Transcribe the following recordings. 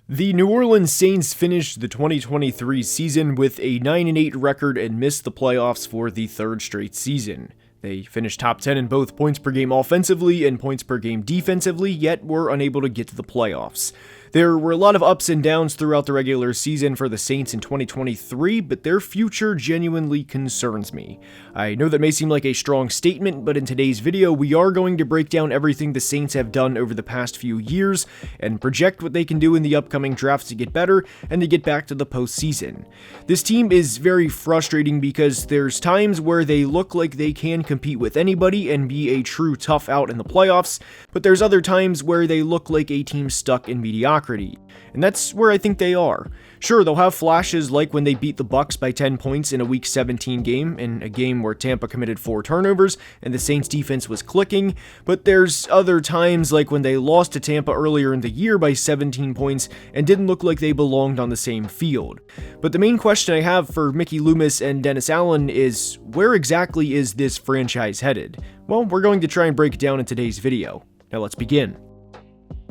The New Orleans Saints finished the 2023 season with a 9-8 record and missed the playoffs for the third straight season. They finished top 10 in both points per game offensively and points per game defensively, yet were unable to get to the playoffs. There were a lot of ups and downs throughout the regular season for the Saints in 2023, but their future genuinely concerns me. I know that may seem like a strong statement, but in today's video, we are going to break down everything the Saints have done over the past few years and project what they can do in the upcoming drafts to get better and to get back to the postseason. This team is very frustrating because there's times where they look like they can compete with anybody and be a true tough out in the playoffs, but there's other times where they look like a team stuck in mediocrity. And that's where I think they are. Sure, they'll have flashes like when they beat the Bucks by 10 points in a Week 17 game, in a game where Tampa committed 4 turnovers and the Saints defense was clicking, but there's other times like when they lost to Tampa earlier in the year by 17 points and didn't look like they belonged on the same field. But the main question I have for Mickey Loomis and Dennis Allen is, where exactly is this franchise headed? Well, we're going to try and break it down in today's video. Now let's begin.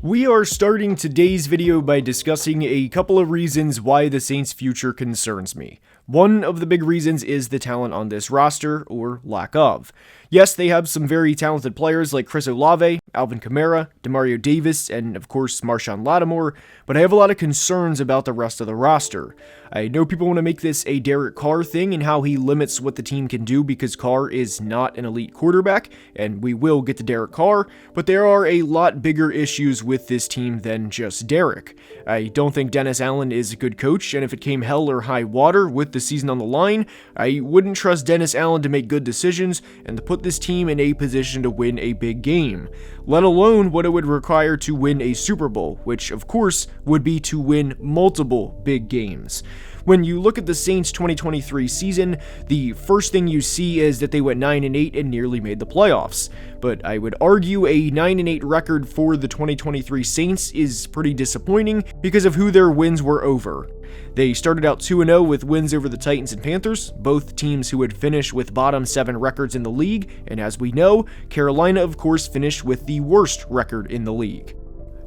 We are starting today's video by discussing a couple of reasons why the Saints' future concerns me. One of the big reasons is the talent on this roster, or lack of. Yes, they have some very talented players like Chris Olave, Alvin Kamara, Demario Davis, and of course Marshon Lattimore, but I have a lot of concerns about the rest of the roster. I know people want to make this a Derek Carr thing and how he limits what the team can do because Carr is not an elite quarterback, and we will get to Derek Carr, but there are a lot bigger issues with this team than just Derek. I don't think Dennis Allen is a good coach, and if it came hell or high water with the season on the line, I wouldn't trust Dennis Allen to make good decisions and to put this team in a position to win a big game, let alone what it would require to win a Super Bowl, which of course would be to win multiple big games. When you look at the Saints' 2023 season, the first thing you see is that they went 9-8 and nearly made the playoffs. But I would argue a 9-8 record for the 2023 Saints is pretty disappointing because of who their wins were over. They started out 2-0 with wins over the Titans and Panthers, both teams who would finish with bottom 7 records in the league, and as we know, Carolina of course finished with the worst record in the league.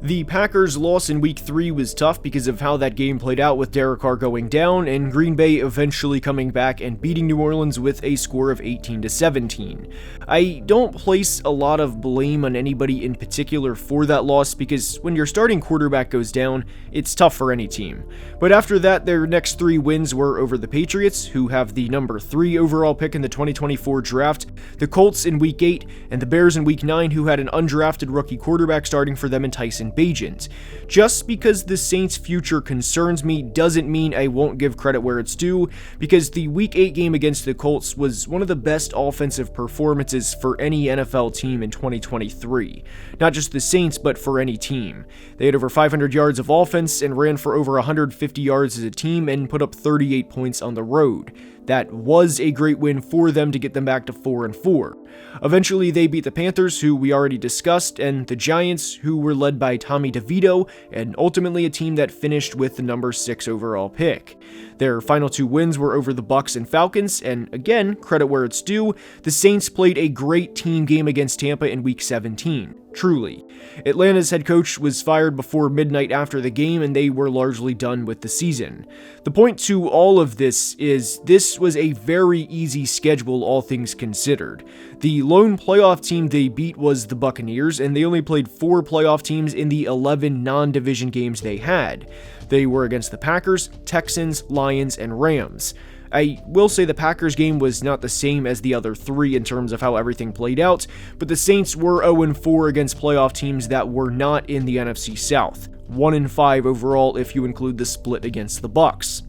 The Packers' loss in Week 3 was tough because of how that game played out with Derek Carr going down and Green Bay eventually coming back and beating New Orleans with a score of 18-17. I don't place a lot of blame on anybody in particular for that loss because when your starting quarterback goes down, it's tough for any team. But after that, their next 3 wins were over the Patriots, who have the number 3 overall pick in the 2024 draft, the Colts in Week 8, and the Bears in Week 9, who had an undrafted rookie quarterback starting for them in Tyson Bagent. Just because the Saints' future concerns me doesn't mean I won't give credit where it's due, because the Week 8 game against the Colts was one of the best offensive performances for any NFL team in 2023. Not just the Saints, but for any team. They had over 500 yards of offense and ran for over 150 yards as a team and put up 38 points on the road. That was a great win for them to get them back to 4-4. Eventually, they beat the Panthers, who we already discussed, and the Giants, who were led by Tommy DeVito, and ultimately a team that finished with the number 6 overall pick. Their final 2 wins were over the Bucks and Falcons, and again, credit where it's due, the Saints played a great team game against Tampa in Week 17. Truly. Atlanta's head coach was fired before midnight after the game, and they were largely done with the season. The point to all of this is this was a very easy schedule, all things considered. The lone playoff team they beat was the Buccaneers, and they only played 4 playoff teams in the 11 non-division games they had. They were against the Packers, Texans, Lions, and Rams. I will say the Packers game was not the same as the other 3 in terms of how everything played out, but the Saints were 0-4 against playoff teams that were not in the NFC South, 1-5 overall if you include the split against the Bucks.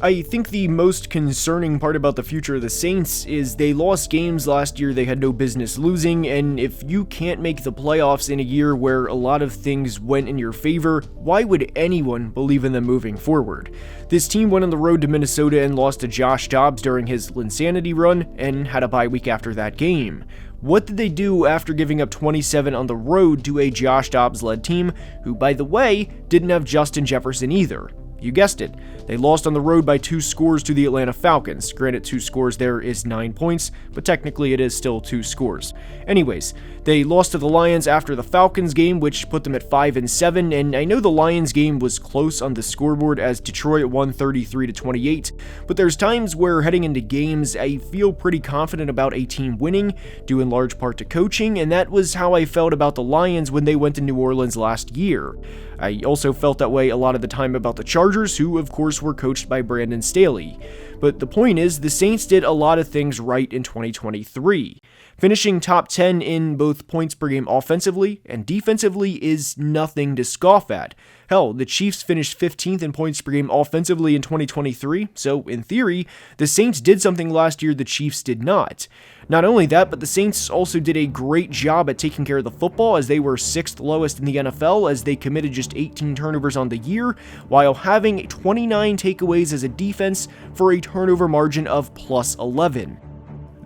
I think the most concerning part about the future of the Saints is they lost games last year they had no business losing, and if you can't make the playoffs in a year where a lot of things went in your favor, why would anyone believe in them moving forward? This team went on the road to Minnesota and lost to Josh Dobbs during his Linsanity run and had a bye week after that game. What did they do after giving up 27 on the road to a Josh Dobbs-led team, who, by the way, didn't have Justin Jefferson either? You guessed it. They lost on the road by 2 scores to the Atlanta Falcons. Granted, 2 scores there is 9 points, but technically it is still 2 scores. Anyways, they lost to the Lions after the Falcons game, which put them at 5-7, and I know the Lions game was close on the scoreboard as Detroit won 33-28, but there's times where heading into games, I feel pretty confident about a team winning, due in large part to coaching, and that was how I felt about the Lions when they went to New Orleans last year. I also felt that way a lot of the time about the Chargers, who of course were coached by Brandon Staley. But the point is, the Saints did a lot of things right in 2023. Finishing top 10 in both points per game offensively and defensively is nothing to scoff at. Hell, the Chiefs finished 15th in points per game offensively in 2023, so in theory, the Saints did something last year the Chiefs did not. Not only that, but the Saints also did a great job at taking care of the football, as they were 6th lowest in the NFL as they committed just 18 turnovers on the year, while having 29 takeaways as a defense for a turnover margin of plus 11.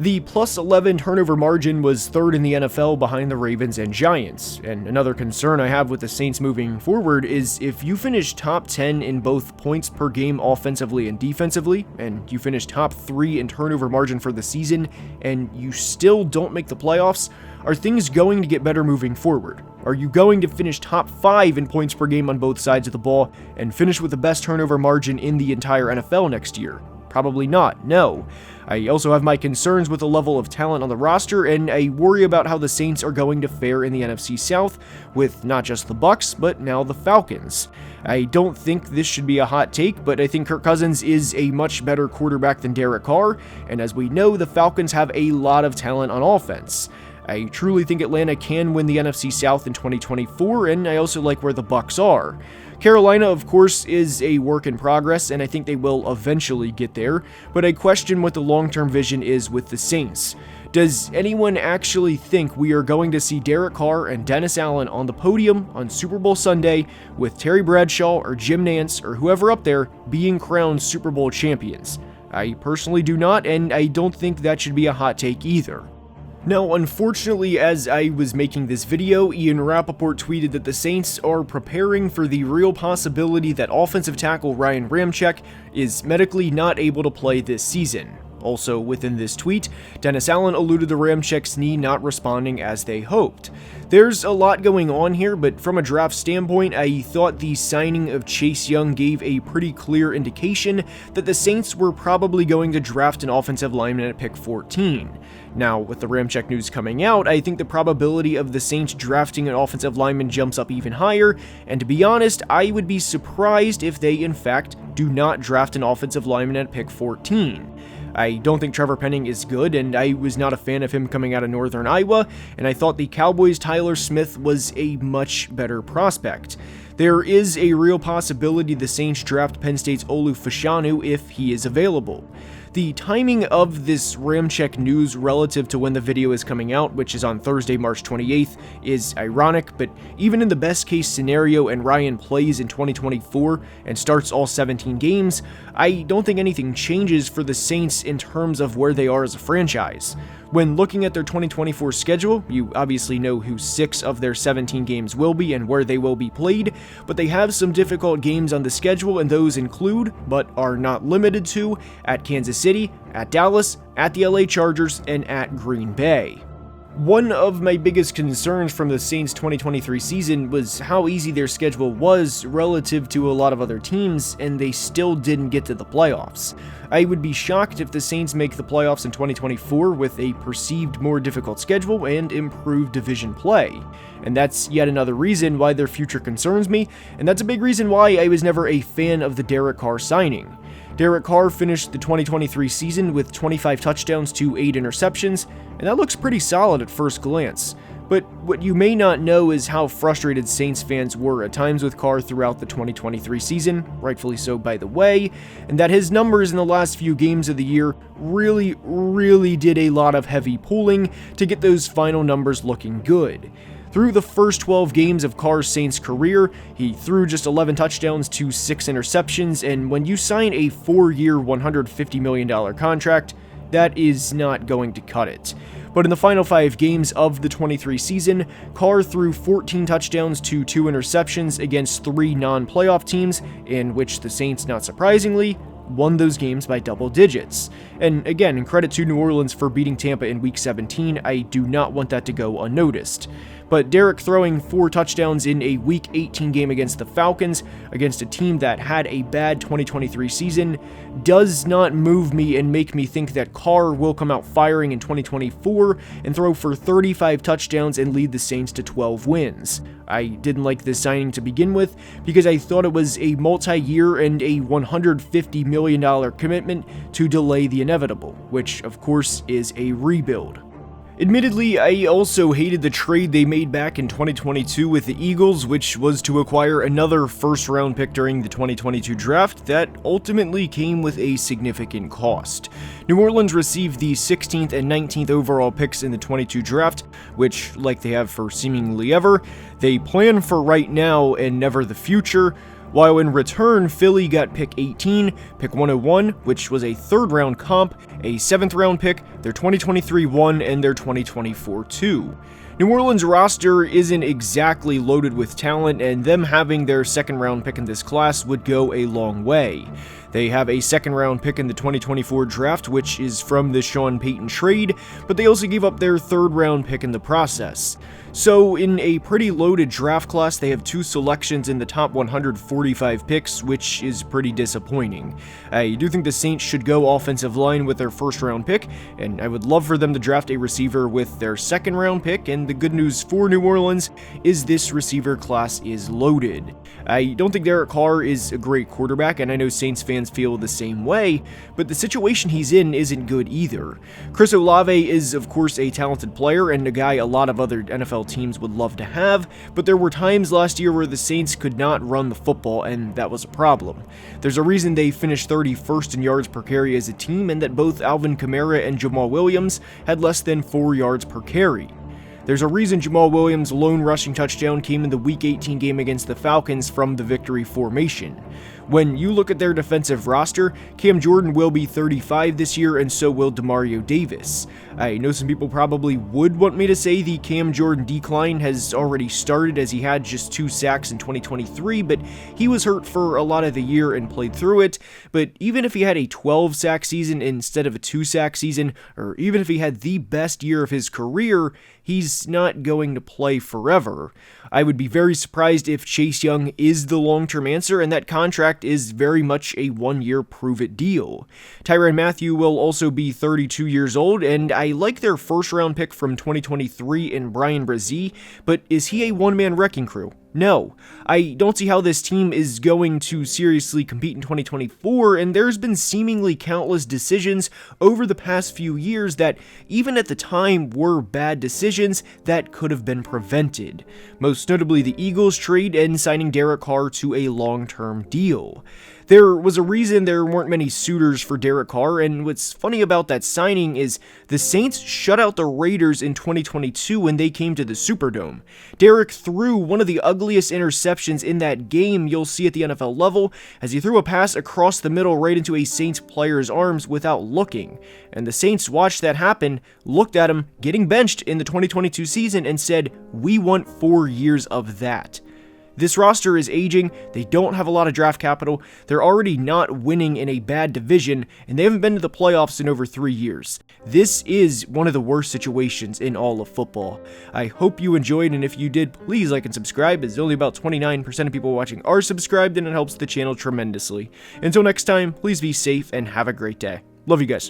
The plus 11 turnover margin was 3rd in the NFL behind the Ravens and Giants, and another concern I have with the Saints moving forward is if you finish top 10 in both points per game offensively and defensively, and you finish top 3 in turnover margin for the season, and you still don't make the playoffs, are things going to get better moving forward? Are you going to finish top 5 in points per game on both sides of the ball and finish with the best turnover margin in the entire NFL next year? Probably not, no. I also have my concerns with the level of talent on the roster, and I worry about how the Saints are going to fare in the NFC South with not just the Bucks, but now the Falcons. I don't think this should be a hot take, but I think Kirk Cousins is a much better quarterback than Derek Carr, and as we know, the Falcons have a lot of talent on offense. I truly think Atlanta can win the NFC South in 2024, and I also like where the Bucks are. Carolina, of course, is a work in progress, and I think they will eventually get there, but I question what the long-term vision is with the Saints. Does anyone actually think we are going to see Derek Carr and Dennis Allen on the podium on Super Bowl Sunday with Terry Bradshaw or Jim Nantz or whoever up there being crowned Super Bowl champions? I personally do not, and I don't think that should be a hot take either. Now, unfortunately, as I was making this video, Ian Rappaport tweeted that the Saints are preparing for the real possibility that offensive tackle Ryan Ramczyk is medically not able to play this season. Also within this tweet, Dennis Allen alluded to Ramczyk's knee not responding as they hoped. There's a lot going on here, but from a draft standpoint, I thought the signing of Chase Young gave a pretty clear indication that the Saints were probably going to draft an offensive lineman at pick 14. Now, with the Ramczyk news coming out, I think the probability of the Saints drafting an offensive lineman jumps up even higher, and to be honest, I would be surprised if they in fact do not draft an offensive lineman at pick 14. I don't think Trevor Penning is good, and I was not a fan of him coming out of Northern Iowa, and I thought the Cowboys' Tyler Smith was a much better prospect. There is a real possibility the Saints draft Penn State's Olu Fashanu if he is available. The timing of this Ramczyk news relative to when the video is coming out, which is on Thursday, March 28th, is ironic, but even in the best case scenario and Ryan plays in 2024 and starts all 17 games, I don't think anything changes for the Saints in terms of where they are as a franchise. When looking at their 2024 schedule, you obviously know who 6 of their 17 games will be and where they will be played, but they have some difficult games on the schedule, and those include, but are not limited to, at Kansas City, at Dallas, at the LA Chargers, and at Green Bay. One of my biggest concerns from the Saints' 2023 season was how easy their schedule was relative to a lot of other teams, and they still didn't get to the playoffs. I would be shocked if the Saints make the playoffs in 2024 with a perceived more difficult schedule and improved division play. And that's yet another reason why their future concerns me, and that's a big reason why I was never a fan of the Derek Carr signing. Derek Carr finished the 2023 season with 25 touchdowns to 8 interceptions, and that looks pretty solid at first glance. But what you may not know is how frustrated Saints fans were at times with Carr throughout the 2023 season, rightfully so by the way, and that his numbers in the last few games of the year really did a lot of heavy pulling to get those final numbers looking good. Through the first 12 games of Carr's Saints career, he threw just 11 touchdowns to 6 interceptions, and when you sign a 4-year, $150 million contract, that is not going to cut it. But in the final 5 games of the 23 season, Carr threw 14 touchdowns to 2 interceptions against 3 non-playoff teams, in which the Saints, not surprisingly, won those games by double digits. And again, in credit to New Orleans for beating Tampa in Week 17, I do not want that to go unnoticed. But Derek throwing 4 touchdowns in a Week 18 game against the Falcons, against a team that had a bad 2023 season, does not move me and make me think that Carr will come out firing in 2024 and throw for 35 touchdowns and lead the Saints to 12 wins. I didn't like this signing to begin with because I thought it was a multi-year and a $150 million commitment to delay the inevitable, which of course is a rebuild. Admittedly, I also hated the trade they made back in 2022 with the Eagles, which was to acquire another first-round pick during the 2022 draft that ultimately came with a significant cost. New Orleans received the 16th and 19th overall picks in the 22 draft, which, like they have for seemingly ever, they plan for right now and never the future, while in return, Philly got pick 18, pick 101, which was a 3rd round comp, a 7th round pick, their 2023 1, and their 2024 2. New Orleans' roster isn't exactly loaded with talent, and them having their 2nd round pick in this class would go a long way. They have a 2nd round pick in the 2024 draft, which is from the Sean Payton trade, but they also gave up their 3rd round pick in the process. So in a pretty loaded draft class, they have 2 selections in the top 145 picks, which is pretty disappointing. I do think the Saints should go offensive line with their 1st round pick, and I would love for them to draft a receiver with their 2nd round pick, and the good news for New Orleans is this receiver class is loaded. I don't think Derek Carr is a great quarterback, and I know Saints fans feel the same way, but the situation he's in isn't good either. Chris Olave is of course a talented player and a guy a lot of other NFL teams would love to have, but there were times last year where the Saints could not run the football, and that was a problem. There's a reason they finished 31st in yards per carry as a team, and that both Alvin Kamara and Jamal Williams had less than 4 yards per carry. There's a reason Jamal Williams' lone rushing touchdown came in the Week 18 game against the Falcons from the victory formation. When you look at their defensive roster, Cam Jordan will be 35 this year, and so will Demario Davis. I know some people probably would want me to say the Cam Jordan decline has already started, as he had just 2 sacks in 2023, but he was hurt for a lot of the year and played through it. But even if he had a 12-sack season instead of a 2-sack season, or even if he had the best year of his career, he's not going to play forever. I would be very surprised if Chase Young is the long-term answer, and that contract is very much a 1-year prove-it deal. Tyrann Mathieu will also be 32 years old, and I like their 1st-round pick from 2023 in Bryan Bresee, but is he a one-man wrecking crew? No. I don't see how this team is going to seriously compete in 2024, and there's been seemingly countless decisions over the past few years that, even at the time, were bad decisions that could have been prevented. Most notably the Eagles trade and signing Derek Carr to a long-term deal. There was a reason there weren't many suitors for Derek Carr, and what's funny about that signing is the Saints shut out the Raiders in 2022 when they came to the Superdome. Derek threw one of the ugliest interceptions in that game you'll see at the NFL level, as he threw a pass across the middle right into a Saints player's arms without looking. And the Saints watched that happen, looked at him getting benched in the 2022 season, and said, "We want 4 years of that." This roster is aging, they don't have a lot of draft capital, they're already not winning in a bad division, and they haven't been to the playoffs in over 3 years. This is one of the worst situations in all of football. I hope you enjoyed, and if you did, please like and subscribe, as only about 29% of people watching are subscribed, and it helps the channel tremendously. Until next time, please be safe and have a great day. Love you guys.